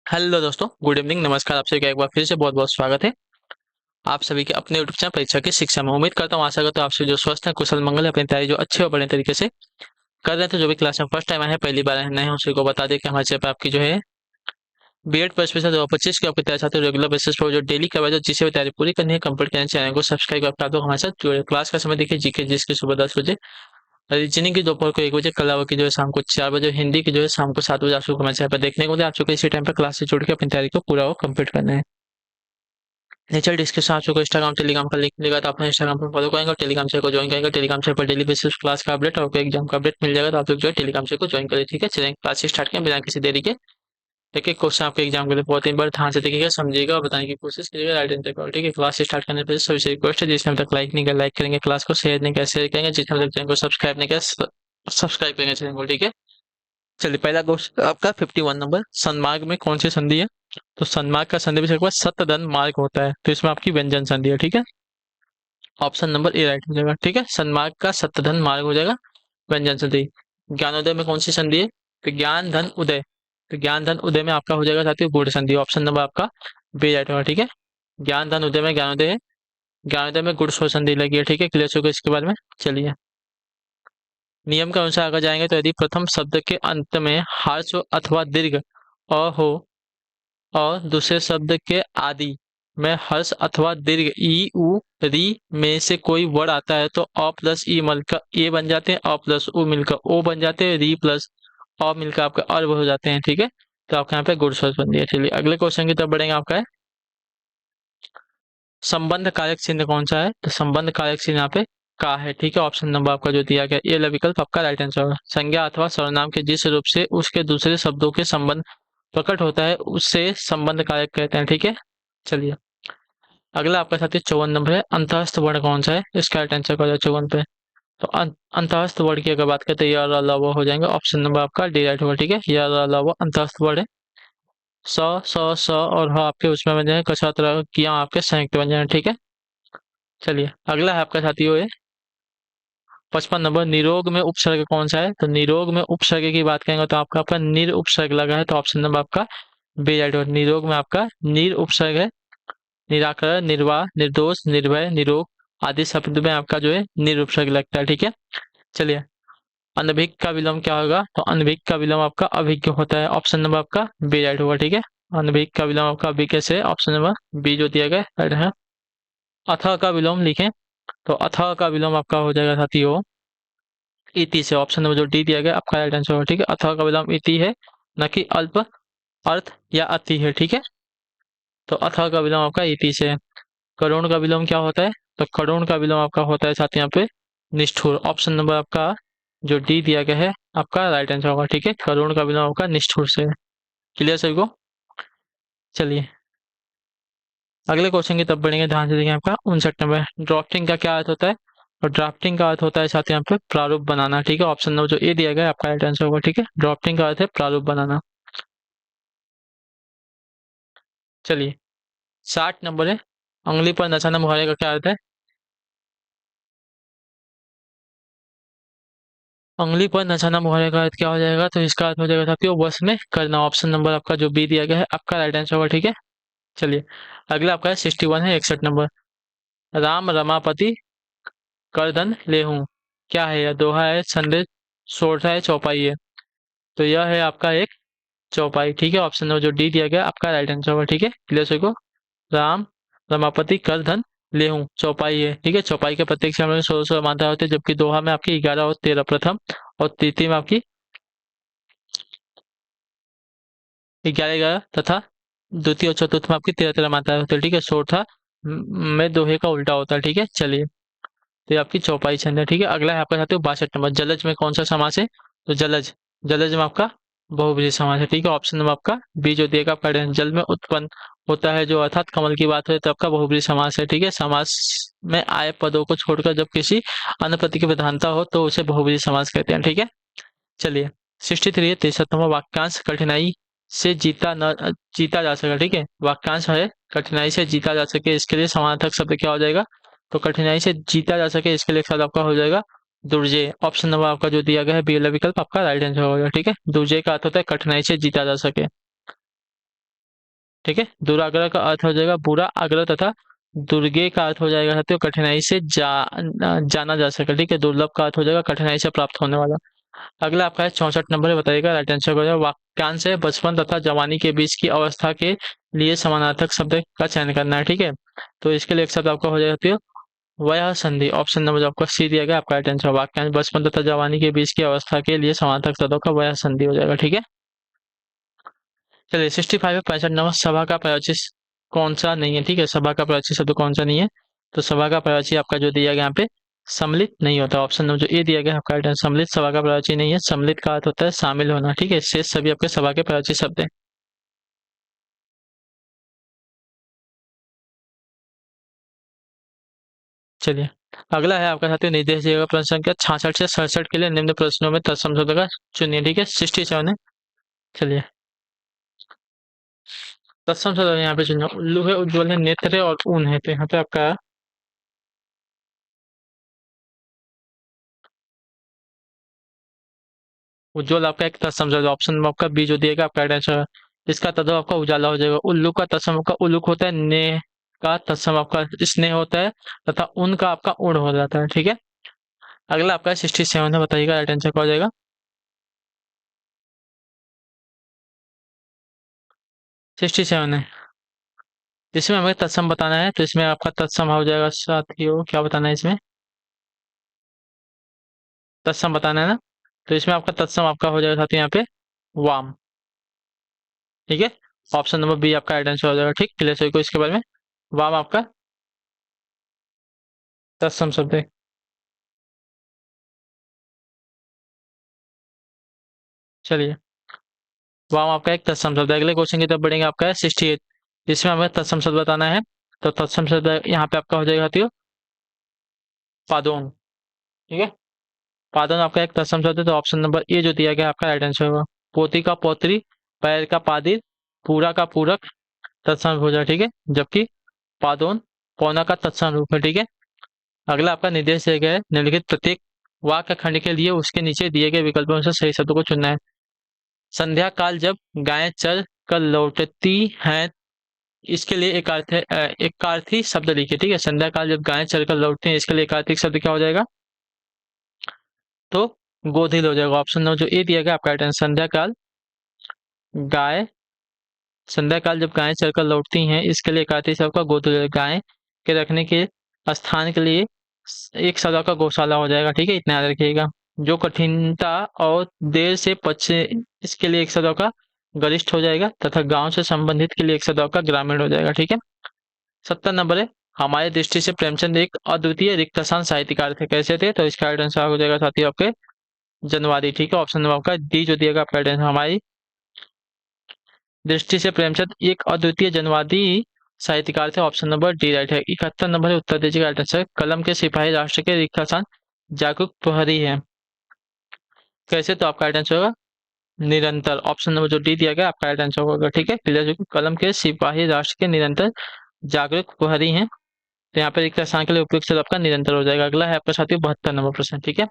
Hello दोस्तों, good evening, नमस्कार। आप सभी का एक बार फिर से बहुत बहुत स्वागत है आप सभी के अपने यूट्यूब चैनल परीक्षा की शिक्षा में। उम्मीद करता हूँ, आशा करता हूँ आप सभी जो स्वस्थ हैं, कुशल मंगल है, अपनी तैयारी जो अच्छे और बढ़िया तरीके से कर रहे थे। जो भी क्लास में फर्स्ट टाइम आए हैं, पहली बार आए हैं, नए हैं, उसी को बता दें कि हमारे चैनल पर आपकी जो है बीएड फर्स्ट स्पेशल 2025 की आपकी तैयारी चाहते हो रेगुलर बेसिस पर जो डेली करवाए, जो जिसे भी तैयारी पूरी करनी है, कंप्लीट करना है, चैनल को सब्सक्राइब करके आप लोग हमारे साथ जुड़े। क्लास का समय देखिए, जीके जिसकी सुबह 10 बजे, रीजनिंग की दोपहर को 1 बजे, कला की जो है शाम को 4 बजे, हिंदी की जो है शाम को 7 बजे आप सबको हमारे चैनल पर देखने को मिले। आप सबको इसी टाइम पर क्लास से जुड़ के अपनी तैयारी को पूरा और कंप्लीट करना है। नेचर डिस्क्रिप्शन आप सबको इंस्टाग्राम टेलीग्राम का लिंक मिलेगा, तो अपने इंस्टाग्राम पर फॉलो करेंगे और टेलीग्राम से को ज्वाइन करेंगे। टेलीग्राम से पर डेली बेसिस क्लास का अपडेट और एग्जाम का अपडेट मिल जाएगा, तो आप लोग जो है टेलीग्राम से को ज्वाइन करें। ठीक है, चलें क्लास स्टार्ट करें बिना किसी देरी के। एक एक क्वेश्चन आपके एग्जाम के लिए बहुत ही बार ध्यान से देखिएगा, समझिएगा और बताने की कोशिश कीजिएगा राइट आंसर को। ठीक है, क्लास स्टार्ट करने पर सभी से रिक्वेस्ट है, जिसने अभी तक लाइक नहीं किया लाइक करेंगे, क्लास को शेयर नहीं किया शेयर करेंगे, जिसने अभी तक चैनल को सब्सक्राइब नहीं किया सब्सक्राइब करेंगे चैनल को। ठीक है, चलिए पहला क्वेश्चन आपका 51 नंबर, सन्मार्ग में कौन सी संधि है? तो सन्मार्ग का संधि विषय सप्तधन मार्ग होता है, तो इसमें आपकी व्यंजन संधि है। ठीक है, ऑप्शन नंबर ए राइट हो जाएगा। ठीक है, सन्मार्ग का सप्तधन मार्ग हो जाएगा व्यंजन संधि। ज्ञानोदय में कौन सी संधि है? तो ज्ञान धन उदय, तो ज्ञान धन उदय में आपका हो जाएगा साथियों गुण संधि। ऑप्शन नंबर आपका बी राइट होगा। ठीक है, ज्ञान धन उदय में ज्ञानोदय है, ज्ञानोदय में गुण शोध संधि लगी है। ठीक है, क्लियर होगा इसके बारे में। चलिए, नियम के अनुसार अगर जाएंगे तो यदि प्रथम शब्द के अंत में हर्ष अथवा दीर्घ अ हो और दूसरे शब्द के आदि में हर्ष अथवा दीर्घ ई उ री में से कोई वर्ड आता है, तो अ प्लस ई मिलकर ए बन जाते हैं, अ प्लस उ मिलकर ओ बन जाते हैं, री प्लस अ मिलकर आपका अर्ब हो जाते हैं। ठीक है, तो आपके यहाँ पे गुड सोच बन दिया। चलिए अगले क्वेश्चन की तरफ बढ़ेंगे। आपका है संबंध कारक चिन्ह कौन सा है? तो संबंध कारक चिन्ह यहाँ पे का है। ठीक है, ऑप्शन नंबर आपका जो दिया गया ये विकल्प आपका राइट आंसर होगा। संज्ञा अथवा सर्वनाम के जिस रूप से उसके दूसरे शब्दों के संबंध प्रकट होता है उससे संबंध कारक कहते हैं। ठीक है, चलिए अगला आपका साथी 54 नंबर है, अंतःस्थ वर्ण कौन सा है? इसका राइट आंसर का 54 पे। तो अंतःस्थ वर्ण की अगर बात करते हैं यह अलावा हो जाएंगे। ऑप्शन नंबर आपका डी राइट होगा। ठीक है, यह अलावा अंतःस्थ वर्ण है। स स और ह आपके उसमें बन जाए, कछा तरह किया आपके संयुक्त बन जाए। ठीक है, चलिए अगला है आपका साथी है 55 नंबर, निरोग में उपसर्ग कौन सा है? तो निरोग में उपसर्ग की बात करेंगे तो आपका आपका निर उपसर्ग लगा है, तो ऑप्शन नंबर आपका बी राइट होगा। निरोग में आपका निर उपसर्ग है। निराकरण, निर्वाह, निर्दोष, निर्भय, निरोग आदि शब्द में आपका जो है निर उपसर्ग लगता है। ठीक है, चलिए अनभिज्ञ का विलोम क्या होगा? तो अनभिज्ञ का विलोम आपका अभिज्ञ होता है। ऑप्शन नंबर आपका बी राइट होगा। ठीक है, अनभिज्ञ का विलोम आपका अभिज्ञ से, ऑप्शन नंबर बी जो दिया गया राइट है। अथः का विलोम लिखें तो अथः का विलोम आपका हो जाएगा साथियों इति से। ऑप्शन नंबर जो डी दिया गया आपका राइट आंसर होगा। ठीक है, अथवा का विलोम इति है, न कि अल्प अर्थ या अति है। ठीक है, तो अथवा का विलोम आपका इति से है। करुण का विलोम क्या होता है? तो करुण का विलोम आपका होता है साथ यहाँ पे निष्ठुर। ऑप्शन नंबर आपका जो डी दिया गया है आपका राइट आंसर होगा। ठीक है, करुण का विलोम आपका निष्ठुर से है। क्लियर सभी को? चलिए अगले क्वेश्चन की तरफ बढ़ेंगे, ध्यान से देखिए। आपका 59 नंबर, ड्राफ्टिंग का क्या अर्थ होता है? और ड्राफ्टिंग का अर्थ होता है साथ यहाँ पे प्रारूप बनाना। ठीक है, ऑप्शन नंबर जो ए दिया गया है आपका राइट आंसर होगा। ठीक है, ड्राफ्टिंग का अर्थ है प्रारूप बनाना। चलिए 60 नंबर है, उंगली पर नचाना मुहावरे का क्या अर्थ है? उंगली पर नचाना मुहावरे का अर्थ क्या हो जाएगा? तो इसका अर्थ हो जाएगा साथियों वश में करना। ऑप्शन नंबर आपका जो बी दिया गया है आपका राइट आंसर होगा। ठीक है, चलिए अगला आपका है 61 है, 61 नंबर, राम रमापति करधन लेहूं क्या है? यह दोहा है, संदेश, सोरठा है, चौपाई है? तो यह है आपका एक चौपाई। ठीक है, ऑप्शन नंबर जो डी दिया गया आपका राइट आंसर होगा। ठीक है, क्लियर सभी को? राम रमापति कर धन लेहूं चौपाई है। ठीक है, चौपाई के प्रत्येक से में 16 मात्रा होती है, जबकि दोहा में आपकी 11 और 13 प्रथम, और तृतीय में आपकी 11 11 तथा द्वितीय और चतुर्थ में आपकी 13 13 मात्रा होती है। ठीक है, चौथा में दोहे का उल्टा होता है। ठीक है, चलिए तो ये आपकी चौपाई छंद है। ठीक है, अगला है आपका साथियों 62 नंबर, जलज में कौन सा समास है? तो जलज, जलज में आपका बहुब्रीहि समास है। ठीक है, ऑप्शन नंबर आपका बी जो दिएगा आपका जल में उत्पन्न होता है जो, अर्थात कमल की बात है, तो आपका बहुब्रीहि समास है। ठीक है, समास में आए पदों को छोड़कर जब किसी अन्य प्रति की प्रधानता हो तो उसे बहुब्रीहि समास कहते हैं। ठीक है, चलिए 63 है, 63 नंबर, वाक्यांश कठिनाई से जीता जा सके। ठीक है, वाक्यांश है कठिनाई से जीता जा सके, इसके लिए समानार्थक शब्द क्या हो जाएगा? तो कठिनाई से जीता जा सके, इसके लिए एक शब्द आपका हो जाएगा दुर्जय। ऑप्शन नंबर आपका जो दिया गया है बी वाला विकल्प आपका राइट आंसर होगा। ठीक है, दुर्जय का अर्थ होता है कठिनाई से जीता जा सके। ठीक है। दुराग्रह का अर्थ हो जाएगा बुरा, आग्रह तथा दुर्गे का अर्थ हो जाएगा साथियों कठिनाई से जाना जा सके, ठीक है। दुर्लभ का अर्थ हो जाएगा कठिनाई से प्राप्त होने वाला। अगला आपका है 64 नंबर है, बताइएगा राइट आंसर हो जाएगा वाक्यांश है बचपन तथा जवानी के बीच की अवस्था के लिए समानार्थक शब्द का चयन करना है, ठीक है। तो इसके लिए एक शब्द आपका हो जाएगा वह संधि। ऑप्शन नंबर जो आपका सी दिया गया आपका राइट आंसर। वाक्यांश बचपन तथा जवानी के बीच की अवस्था के लिए समानार्थक शब्दों का वह संधि हो जाएगा, ठीक है। चलिए 65 है, 65 नंबर सभा का प्रयोज्य कौन सा नहीं है, ठीक है। सभा का प्रयोज्य शब्द कौन सा नहीं है, तो सभा का प्रयोज्य आपका जो दिया गया यहाँ पे सम्मिलित नहीं होता। ऑप्शन नंबर जो ए दिया गया आपका राइट आंसर। सम्मिलित सभा का प्रयोज्य नहीं है। सम्मिलित का अर्थ होता है शामिल होना, ठीक है। शेष सभी आपके सभा के प्रयोज्य शब्द है। चलिए अगला है आपका साथियों निर्देश दिएगा प्रश्न संख्या 66 से 67 के लिए निम्न प्रश्नों में तत्सम शब्द का चुनिए, ठीक है। 67 है। चलिए तत्सम शब्द यहाँ पे चुनिए। उल्लू है, उज्ज्वल है, नेत्र है और ऊन है। तो यहाँ पे आपका उज्ज्वल आपका एक तत्सम शब्द। ऑप्शन में आपका बी जो दिएगा आपका राइट आंसर। इसका तत्व आपका उजाला हो जाएगा। उल्लू का तत्सम आपका उल्लुक होता है। ने का तत्सम आपका स्नेह होता है तथा उन का आपका उड़ हो जाता है, ठीक है। अगला आपका 67 है, बताइएगा राइट आंसर क्या हो जाएगा। 67 है। इसमें हमें तत्सम बताना है, तो इसमें आपका तत्सम हो जाएगा साथियों। क्या बताना है इसमें, तत्सम बताना है ना। तो इसमें आपका तत्सम आपका हो जाएगा साथियों यहाँ पे वाम, ठीक है। ऑप्शन नंबर बी आपका राइट आंसर हो जाएगा, ठीक। क्लियर सभी को इसके बारे में। वाम आपका तत्सम शब्द है। चलिए वाम आपका एक तत्सम शब्द है। अगले क्वेश्चन की तरफ बढ़ेंगे, आपका है 68। इसमें हमें तत्सम शब्द बताना है। तो तत्सम शब्द यहाँ पे आपका हो जाएगा साथियों पादोन, ठीक है। पादोन आपका एक तत्सम शब्द है। तो ऑप्शन नंबर ए जो दिया गया आपका राइट आंसर होगा। पोती का पौत्री, पैर का पादिर, पूरा का पूरक तत्सम हो जाएगा, ठीक है। जबकि पादोन पौना का तत्सम रूप है, ठीक है। अगला आपका निर्देश दिया गया है निम्नलिखित प्रत्येक वाक्य खंड के लिए उसके नीचे दिए गए विकल्पों से सही शब्द को चुनना है। संध्या काल जब गायें चर कर लौटती हैं, इसके लिए एक अर्थ है एक अर्थी शब्द लिखिए, ठीक है। संध्या काल जब गायें चर कर लौटती हैं, इसके लिए एक आर्थिक शब्द क्या हो जाएगा, तो गोधिल हो जाएगा। ऑप्शन नंबर जो ए दिया गया आपका राइट आंसर। संध्या काल गाय संध्या काल जब गायें चरकर लौटती हैं, इसके लिए एक आर्थिक शब्द का गोधिल। गाय के रखने के स्थान के लिए एक शब्द का गौशाला हो जाएगा, ठीक है। इतना याद रखिएगा। जो कठिनता और देर से पचे, इसके लिए एक शब्द का गरिष्ठ हो जाएगा तथा गांव से संबंधित के लिए एक शब्द का ग्रामीण हो जाएगा, ठीक है। 70 नंबर है, हमारी दृष्टि से प्रेमचंद एक अद्वितीय रिक्तसान साहित्यकार थे। कैसे थे, तो इसका राइट आंसर हो जाएगा साथियों आपके जनवादी, ठीक है। ऑप्शन नंबर आपका डी जो दिएगा आपका राइट आंसर। हमारी दृष्टि से प्रेमचंद एक अद्वितीय जनवादी साहित्यकार थे। ऑप्शन नंबर डी राइट है। 71 नंबर है, उत्तर दीजिएगा राइट आंसर। कलम के सिपाही राष्ट्र के रिक्तासान जागरूक प्रहरी है। कैसे, तो आपका राइट आंसर होगा निरंतर। ऑप्शन नंबर जो डी दिया गया आपका राइट आंसर होगा, ठीक है। क्लियर। जो कलम के सिपाही राष्ट्र के निरंतर जागरूक प्रहरी हैं, तो यहाँ पे रिक्त स्थान के लिए उपयुक्त शब्द आपका निरंतर हो जाएगा। अगला है आपका साथियों 72 नंबर प्रश्न, ठीक है।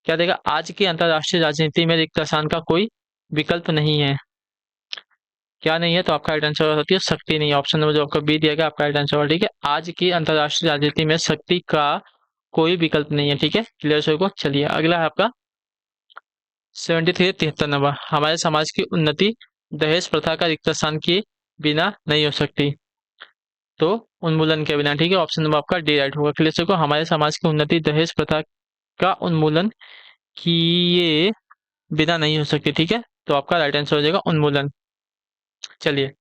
क्या देगा, आज की अंतरराष्ट्रीय राजनीति में रिक्त स्थान का कोई विकल्प नहीं है। क्या नहीं है, तो आपका राइट आंसर होती है शक्ति नहीं है। ऑप्शन नंबर जो आपका बी दिया गया आपका राइट आंसर होगा, ठीक है। आज की अंतरराष्ट्रीय राजनीति में शक्ति का कोई विकल्प नहीं है, ठीक है। क्लियर सभी को। चलिए अगला है आपका 73 73 नंबर, हमारे समाज की उन्नति दहेज प्रथा का रिक्त स्थान के बिना नहीं हो सकती, तो उन्मूलन के बिना, ठीक है। ऑप्शन नंबर आपका डी राइट होगा। क्लियर सभी को। हमारे समाज की उन्नति दहेज प्रथा का उन्मूलन किए बिना नहीं हो सकती, ठीक है। तो आपका राइट आंसर हो जाएगा उन्मूलन। चलिए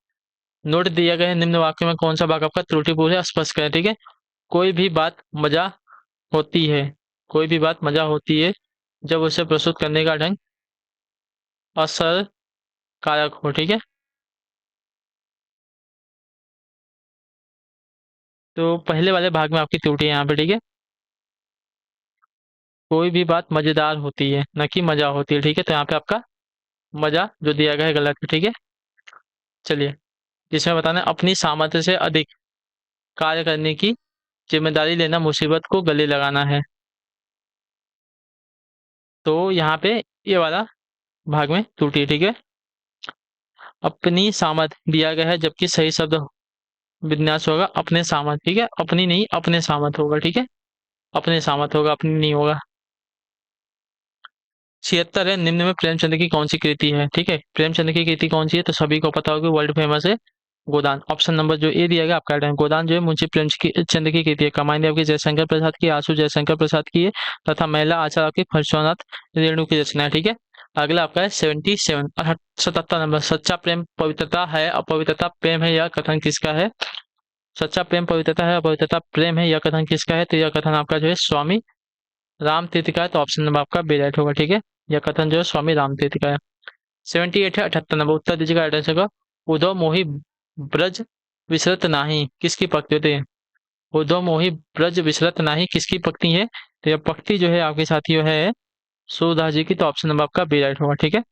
नोट दिया गया है निम्न वाक्य में कौन सा भाग आपका त्रुटिपूर्ण है, स्पष्ट करें, ठीक है। कोई भी बात मजा होती है, कोई भी बात मजा होती है जब उसे प्रस्तुत करने का ढंग असरकारक हो, ठीक है। तो पहले वाले भाग में आपकी त्रुटि है यहाँ पे, ठीक है। कोई भी बात मजेदार होती है, न कि मजा होती है, ठीक है। तो यहाँ पे आपका मजा जो दिया गया है गलत है, ठीक है। चलिए जिसमें बताना है, अपनी सामर्थ्य से अधिक कार्य करने की जिम्मेदारी लेना मुसीबत को गले लगाना है। तो यहाँ पे ये वाला भाग में त्रुटि है, ठीक है। अपनी सामत दिया गया है, जबकि सही शब्द विन्यास होगा अपने सामत। ठीक है, अपनी नहीं अपने सामत होगा। ठीक है, अपने सामत होगा, अपनी नहीं होगा। 76 है, निम्न में प्रेमचंद की कौन सी कृति है। ठीक है, प्रेमचंद की कृति कौन सी है, तो सभी को पता होगी, वर्ल्ड फेमस है, गोदान। ऑप्शन नंबर जो ए दिया गया आपका राइट है। गोदान जो है मुंशी प्रेमचंद की कृति है। कमांडी आपकी जयशंकर प्रसाद की, आंसू जयशंकर प्रसाद की है, तथा महिला आचार्य आपकी फर्शवनाथ रेणु की रचना है। ठीक है, अगला आपका है 77 77 नंबर। सच्चा प्रेम पवित्रता है, अपवित्रता प्रेम है, यह कथन किसका है। सच्चा प्रेम पवित्रता है, अपवित्रता प्रेम है, यह कथन किसका है, तो यह कथन आपका जो है स्वामी रामतीर्थ का है। तो ऑप्शन नंबर आपका बी राइट होगा। ठीक है, यह कथन जो है स्वामी रामतीर्थ का है। 78 है, 78 नंबर। उत्तर दीजिएगा राइट आंसर का। उद्धव मोहि ब्रज विसरत नाही किसकी पक्ति होती है। उद्धव मोहि ब्रज विसरत नाही किसकी पत्नी है, तो यह पक्ति जो है आपके साथियों है सूरदास जी की। तो ऑप्शन नंबर आपका बी राइट होगा। ठीक है,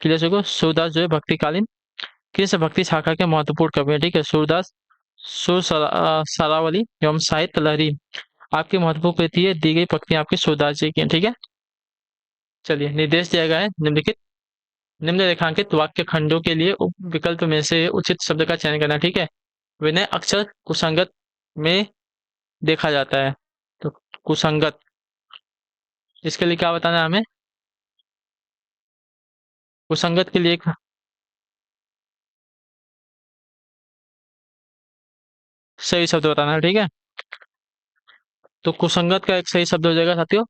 क्लियर से को सूरदास जो है भक्तिकालीन किस भक्ति शाखा के महत्वपूर्ण कवि है। ठीक है, सूरदास सुर सरावली एवं साहित्य लहरी आपकी महत्वपूर्ण कृति है। दी गई पंक्तियां आपकी सूरदास जी की हैं। ठीक है, चलिए निर्देश दिया गया है निम्नलिखित निम्न रेखांकित वाक्य खंडों के लिए विकल्प में से उचित शब्द का चयन करना। ठीक है, विनय अक्सर कुसंगत में देखा जाता है। तो कुसंगत, इसके लिए क्या बताना है हमें, कुसंगत के लिए एक सही शब्द बताना है। ठीक है, तो कुसंगत का एक सही शब्द हो जाएगा साथियों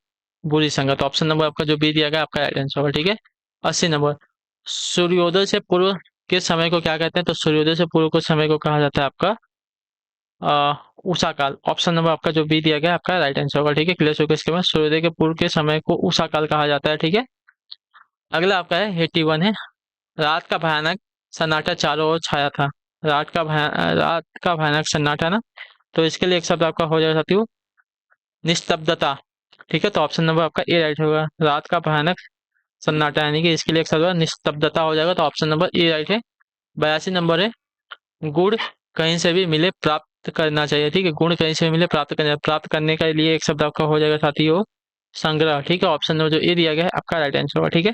बुरी संगत। ऑप्शन नंबर आपका जो बी दिया गया आपका राइट आंसर होगा। ठीक है, 80 नंबर। सूर्योदय से पूर्व के समय को क्या कहते हैं, तो सूर्योदय से पूर्व के समय को कहा जाता है आपका उषा काल। ऑप्शन नंबर आपका जो बी दिया गया आपका राइट आंसर होगा। ठीक है, क्लियर हो गया। इसके बाद सूर्योदय के पूर्व के समय को उषा काल कहा जाता है। ठीक है, अगला आपका है 81 है। रात का भयानक सन्नाटा चारों ओर छाया था। रात का भयानक सन्नाटा ना, तो इसके लिए एक शब्द आपका हो जाएगा साथियों निस्तब्धता। ठीक है, तो ऑप्शन नंबर आपका ए राइट होगा। रात का भयानक सन्नाटा यानी कि इसके लिए एक शब्द होगा निस्तब्धता हो जाएगा। तो ऑप्शन नंबर ए राइट है। 82 नंबर है। गुड़ कहीं से भी मिले प्राप्त करना चाहिए। ठीक है, गुण कहीं से भी मिले प्राप्त करने के लिए एक शब्द आपका हो जाएगा साथियों संग्रह। ठीक है, ऑप्शन नंबर जो ए दिया गया है आपका राइट आंसर होगा। ठीक है,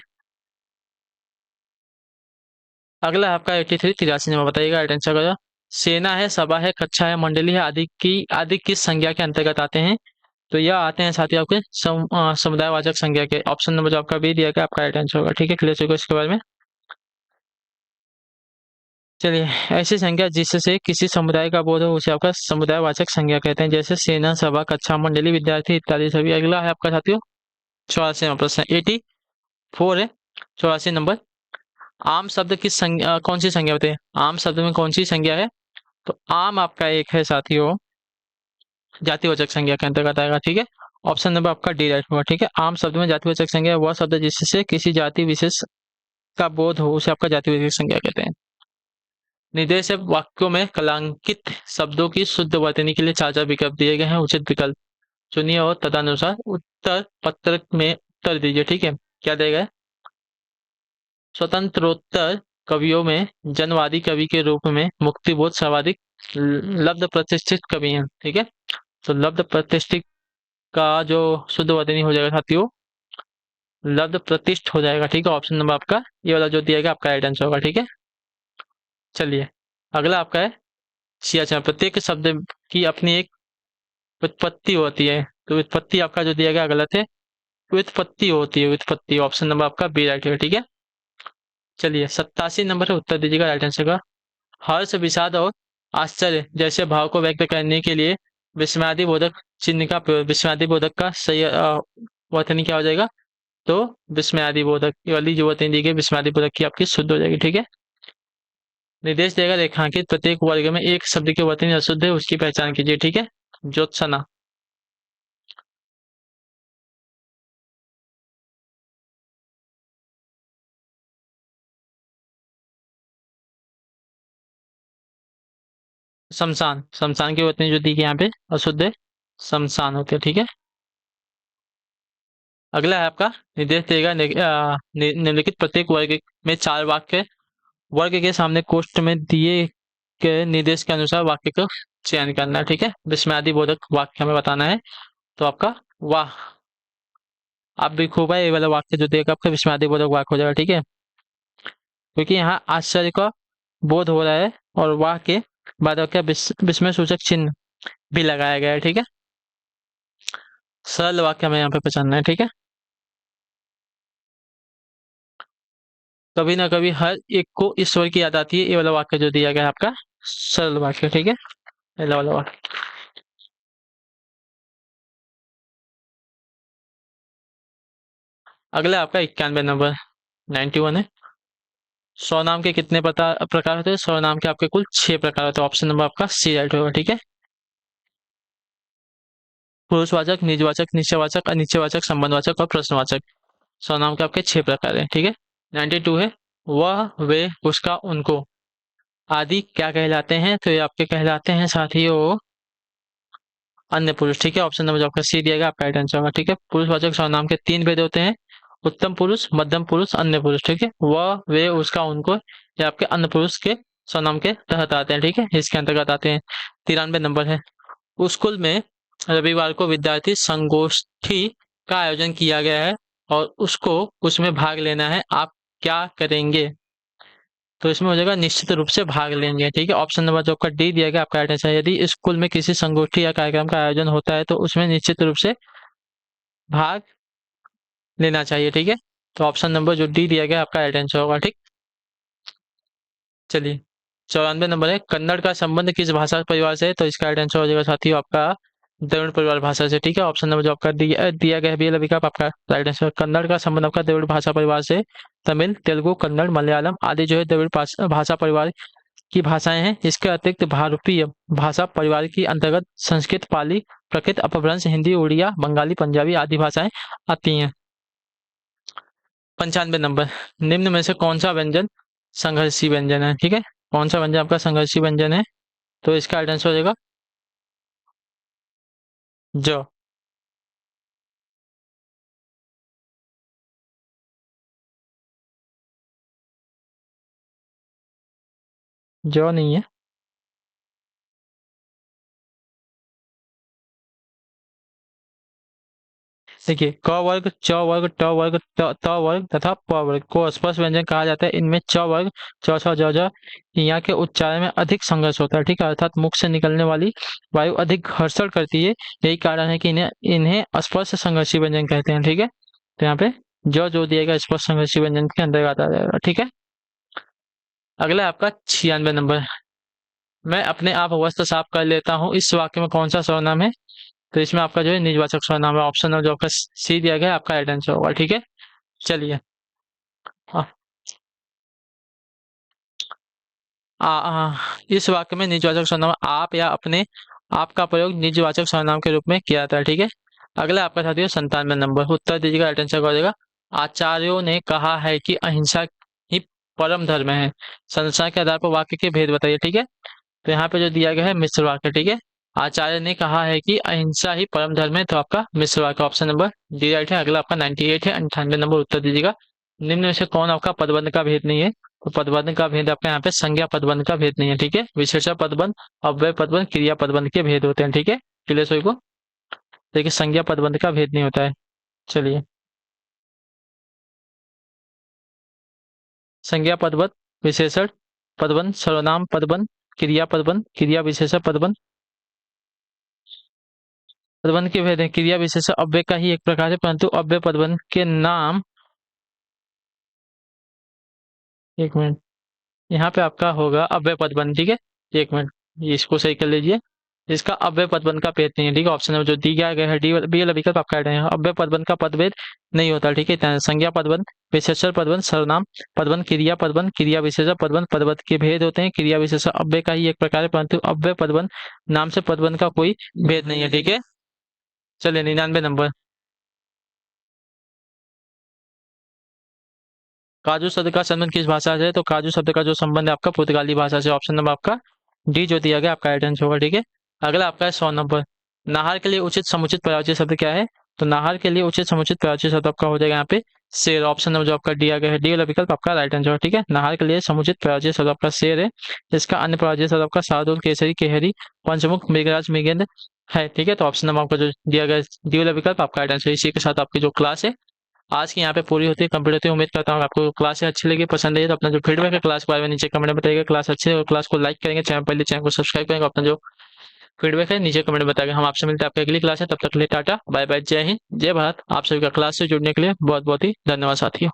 अगला है आपका 83 83 नंबर। बताइएगा राइट आंसर का। सेना है, सभा है, कक्षा है, मंडली है आदि किस संज्ञा के अंतर्गत आते हैं, तो यह आते हैं साथियों आपके समुदायवाचक संज्ञा के। ऑप्शन नंबर जो आपका बी दिया गया आपका राइट आंसर होगा। ठीक है, क्लियर होगा इसके बारे में। चलिए, ऐसी संज्ञा जिससे किसी समुदाय का बोध हो उसे आपका समुदायवाचक संज्ञा कहते हैं, जैसे सेना, सभा, कक्षा, मंडली, विद्यार्थी इत्यादि सभी। अगला है आपका साथियों 84वां प्रश्न। 84 है, 84 नंबर। आम शब्द किस संज्ञा कौन सी संज्ञा होती है, आम शब्द में कौन सी संज्ञा है, तो आम आपका एक है साथियों जातिवाचक संज्ञा के अंतर्गत आएगा। ठीक है, ऑप्शन नंबर आपका डी राइट होगा। ठीक है, आम शब्द में जातिवाचक संज्ञा वह शब्द जिससे किसी जाति विशेष का बोध हो उसे आपका जातिवाचक संज्ञा कहते हैं। निर्देशक वाक्यों में कलांकित शब्दों की शुद्ध वर्तनी के लिए चार चार विकल्प दिए गए हैं। उचित विकल्प चुनिए और तदनुसार उत्तर पत्रक में उत्तर दीजिए। ठीक है, क्या दिया गया है? स्वतंत्रोत्तर कवियों में जनवादी कवि के रूप में मुक्तिबोध सर्वाधिक लब्ध प्रतिष्ठित कवि हैं। ठीक है, तो लब्ध प्रतिष्ठित का जो शुद्ध वर्तनी हो जाएगा साथियों लब्ध प्रतिष्ठ हो जाएगा। ठीक है, ऑप्शन नंबर आपका ये वाला जो दिया गया आपका राइट आंसर होगा। ठीक है, चलिए अगला आपका है 86। प्रत्येक शब्द की अपनी एक व्युत्पत्ति होती है, तो व्युत्पत्ति आपका जो दिया गया गलत है। व्युत्पत्ति होती है, व्युत्पत्ति। ऑप्शन नंबर आपका बी राइट है। ठीक है, चलिए 87 नंबर है, उत्तर दीजिएगा राइट आंसर का। हर्ष, विषाद और आश्चर्य जैसे भाव को व्यक्त करने के लिए विस्मयादि बोधक चिन्ह का प्रयोग, विस्मयादि बोधक का सही वर्तनी क्या हो जाएगा, तो विस्मयादि बोधक ये वाली जो वर्तनी दी गई विस्मयादि बोधक की आपकी शुद्ध हो जाएगी। ठीक है, निर्देश देगा रेखांकित प्रत्येक वर्ग में एक शब्द की वर्तनी अशुद्ध है उसकी पहचान कीजिए। ठीक है, ज्योत्सना, शमशान, शमशान की वर्तनी जो दी गई यहाँ पे अशुद्ध है, शमशान होते हैं। ठीक है, अगला है आपका निर्देश देगा निम्नलिखित प्रत्येक वर्ग में चार वाक्य वर्ग के सामने कोष्ठ में दिए के निर्देश के अनुसार वाक्य का चयन करना है। ठीक है, विस्मयादि बोधक वाक्य हमें बताना है, तो आपका वाह आप भी खूब है ये वाला वाक्य जो देगा आपका विस्मयादि बोधक वाक्य हो जाएगा। ठीक है, क्योंकि यहाँ आश्चर्य का बोध हो रहा है और वाह के बाद क्या विस्मय सूचक चिन्ह भी लगाया गया है। ठीक है, सरल वाक्य हमें यहाँ पे पहचानना है। ठीक है, कभी ना कभी हर एक को ईश्वर की याद आती है, ये वाला वाक्य जो दिया गया है आपका सरल वाक्य। ठीक है, पहला वाला वाक्य। अगला आपका 91 नंबर, 91 है। सर्वनाम के कितने प्रकार होते हैं? सर्वनाम के आपके कुल 6 प्रकार होते हैं। ऑप्शन नंबर आपका सी राइट होगा। ठीक है, पुरुषवाचक, निजवाचक, निश्चयवाचक, अनिश्चयवाचक, संबंधवाचक और प्रश्नवाचक। सर्वनाम के आपके 6 प्रकार हैं। ठीक है, 92 है। वह, वे, उसका, उनको आदि क्या कहलाते हैं? तो ये आपके कहलाते हैं साथियों अन्य पुरुष। ठीक है, ऑप्शन नंबर जो आपका सी दिया गया आपका राइट आंसर होगा। ठीक है, पुरुषवाचक सर्वनाम के 3 भेद होते हैं, उत्तम पुरुष, मध्यम पुरुष, अन्य पुरुष। ठीक है, वह, वे, उसका, उनको ये आपके अन्य पुरुष के सर्वनाम के तहत आते हैं। ठीक है, इसके अंतर्गत आते हैं। 93 नंबर है। स्कूल में रविवार को विद्यार्थी संगोष्ठी का आयोजन किया गया है और उसको उसमें भाग लेना है, आप क्या करेंगे? तो इसमें हो जाएगा निश्चित रूप से भाग लेंगे। ठीक है, ऑप्शन नंबर जो आपका डी दिया गया आपका राइट आंसर है। यदि स्कूल में किसी संगोष्ठी या कार्यक्रम का आयोजन होता है तो उसमें निश्चित रूप से भाग लेना चाहिए। ठीक है, तो ऑप्शन नंबर जो डी दिया गया आपका राइट आंसर होगा। ठीक, चलिए 94 नंबर है। कन्नड़ का संबंध किस भाषा परिवार से है? तो इसका राइट आंसर हो जाएगा साथियों आपका द्रविड़ परिवार भाषा से। ठीक है, ऑप्शन नंबर जो आपका दिया गया है बी विकल्प आपका राइट आंसर। कन्नड़ का संबंध आपका द्रविड़ भाषा परिवार से। तमिल, तेलुगु, कन्नड़, मलयालम आदि जो है द्रविड़ भाषा परिवार की भाषाएं हैं। इसके अतिरिक्त भारतीय भाषा परिवार की अंतर्गत संस्कृत, पाली, प्राकृत, अपभ्रंश, हिंदी, उड़िया, बंगाली, पंजाबी आदि भाषाएं आती हैं। 95 नंबर, निम्न में से कौन सा व्यंजन संघर्षी व्यंजन है? ठीक है, कौन सा व्यंजन आपका संघर्षी व्यंजन है? तो इसका राइट आंसर हो जाएगा जो। जो नहीं है। देखिए, क वर्ग, च वर्ग, ट वर्ग, त वर्ग तथा प वर्ग को स्पर्श व्यंजन कहा जाता है। इनमें च वर्ग, च छ ज झ यहाँ के उच्चारण में अधिक संघर्ष होता है। ठीक है, अर्थात मुख से निकलने वाली वायु अधिक घर्षण करती है। यही कारण है कि इन्हें इन्हें स्पर्श संघर्षी व्यंजन कहते हैं। ठीक है, तो यहाँ पे जो दिएगा स्पर्श संघर्षी व्यंजन के अंतर्गत आ जाएगा। ठीक है, अगला है आपका 96 नंबर। मैं अपने आप वस्त्र साफ कर लेता हूँ, इस वाक्य में कौन सा सर्वनाम है? तो इसमें आपका जो है निजवाचक सर्वनाम है। ऑप्शन नंबर जो आपका सी दिया गया है आपका राइट आंसर होगा। ठीक है, चलिए आ, इस वाक्य में निजवाचक सर्वनाम आप या अपने आप का प्रयोग निजवाचक सर्वनाम के रूप में किया जाता है। ठीक है, अगला आपका साथियों 97 नंबर, उत्तर दीजिएगा, राइट आंसर हो जाएगा। आचार्यों ने कहा है कि अहिंसा ही परम धर्म है, संसार के आधार पर वाक्य के भेद बताइए। ठीक है, तो यहाँ पे जो दिया गया है मिश्र वाक्य। ठीक है, आचार्य ने कहा है कि अहिंसा ही परम धर्म है, तो आपका मिश्र वाक्य ऑप्शन नंबर डी राइट है। अगला आपका 98 है, 98 नंबर उत्तर दीजिएगा। निम्न में से कौन आपका पदबंध का भेद नहीं है? तो पदबंध का भेद आपका यहाँ पे संज्ञा पदबंध का भेद नहीं है। ठीक है, विशेषण पदबंध, अव्यय पदबंध, क्रिया पदबंध के भेद होते हैं। ठीक है, क्लियर सभी को? देखिए, संज्ञा पदबंध का भेद नहीं होता है। चलिए, संज्ञा पदबंध, विशेषण पदबंध, सर्वनाम पदबंध, क्रिया पदबंध, क्रिया विशेषण पदबंध। पदबंध के भेद हैं, क्रिया विशेषण अव्यय का ही एक प्रकार है, परंतु अव्यय पदबंध के नाम, एक मिनट, यहाँ पे आपका होगा अव्यय पदबंध। ठीक है, एक मिनट, ये इसको सही कर लीजिए। इसका अव्यय पदबंध का भेद नहीं है। ठीक है, ऑप्शन नंबर जो दी गया है डी बी वाला विकल्प आपका राइट है। अव्यय पदबंध का पदभेद नहीं होता। ठीक है, इतना संज्ञा पदबंध, विशेषण पदबंध, सर्वनाम पदबंध, क्रिया पदबंध, क्रिया विशेषण पदबंध, पदबंध के भेद होते हैं। क्रिया विशेषण अव्यय का ही एक प्रकार है, परंतु अव्यय पदबंध नाम से पदबंध का कोई भेद नहीं है। ठीक है, चलिए 99 नंबर, काजू शब्द का संबंध किस भाषा से है? तो काजू शब्द का जो संबंध है आपका पुर्तगाली भाषा से। ऑप्शन नंबर आपका डी जो दिया गया आपका राइट आंसर होगा। ठीक है, अगला आपका है 100 नंबर। नाहर के लिए उचित समुचित पर्यायवाची शब्द क्या है? तो नाहर के लिए उचित समुचित पर्यायवाची शब्द आपका हो जाएगा यहाँ पे शेर। ऑप्शन नंबर जो आपका दिया गया है डी वाला विकल्प आपका राइट आंसर है। ठीक है, नाहर के लिए समुचित पर्यायवाची शब्द आपका शेर है। इसका अन्य पर्यायवाची शब्द आपका शार्दुल, केसरी, केहरी, पंचमुख, मृगराज, मृगेंद्र है। ठीक है, तो ऑप्शन नंबर आपका जो दिया गया डी वाला विकल्प आपका राइट आंसर। इसी के साथ आपकी जो क्लास है आज की यहाँ पे पूरी होती है, कंप्लीट होती है। उम्मीद करता हूँ आपको क्लास अच्छी लगी, पसंद आई। तो अपना जो फीडबैक है क्लास के बारे में नीचे कमेंट में बताइएगा। क्लास अच्छी है और क्लास को लाइक करेंगे, चैनल पहले चैनल को सब्सक्राइब करेंगे। अपना जो फीडबैक है नीचे कमेंट में बताएंगे। हम आपसे मिलते हैं आपकी अगली क्लास है, तब तक के लिए टाटा बाय बाय, जय हिंद जय भारत। आप सभी का क्लास से जुड़ने के लिए बहुत बहुत ही धन्यवाद साथियों।